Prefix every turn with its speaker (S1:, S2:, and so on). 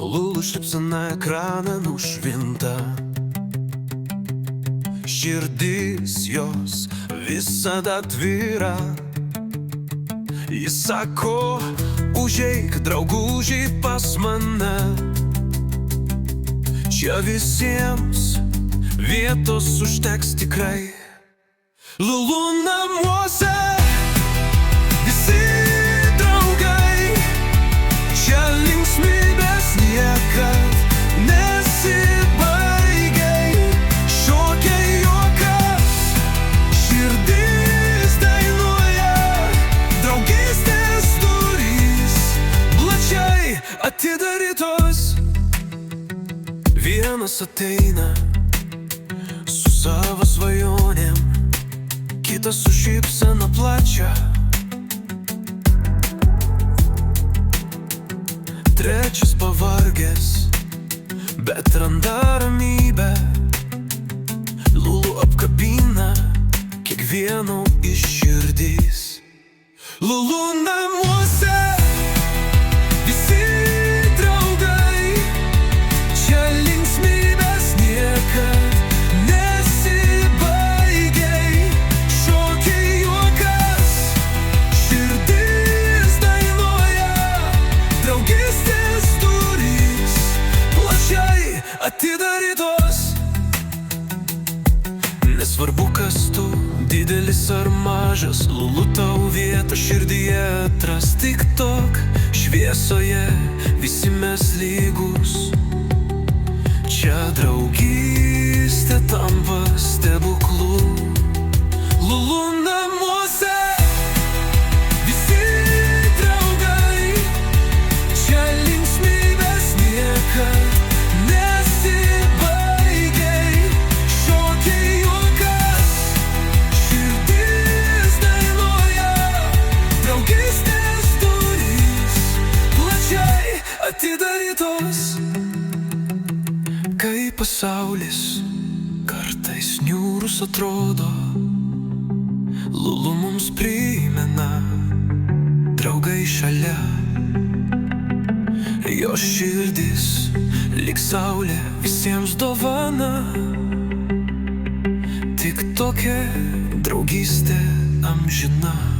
S1: Lulų šypsena ekraną nušvinta. Širdis jos visada atvira. Jis sako, užeik drauguži pas mane. Čia visiems vietos užteks tikrai. Lulų namuose visi draugai. Čia linksmybės niekad nesibaigia. Šokia juokas, širdis dainuoja. Draugystės durys plačiai atidarytos. Vienas ateina su savo svajonėm, kitas su šypsena plačia, trečias pavargęs, bet randa ramybę. Lulų apkabina kiekvieno iš širdys. Lulų namuose visi draugai. Čia linksmybės niekad nesibaigia. Šokia juokas, širdis dainuoja. Draugystės durys plačiai atidarytos. Nesvarbu kas tu, didelis ar mažas, Lulų tau vietą širdyje atras. Tik tok šviesoje visi mes lygus. Čia draugystė tampa stebuklu. Lulų namuose visi draugai. Čia linksmybės niekad nesibaigia. Šokia juokas, širdis dainuoja. Draugystės durys plačiai atidarytos. Kai pasaulis kartais niūrus atrodo, Lulų mums primena draugai šalia. Jo širdis lyg saulė visiems dovana. Tik tokia draugystė amžina.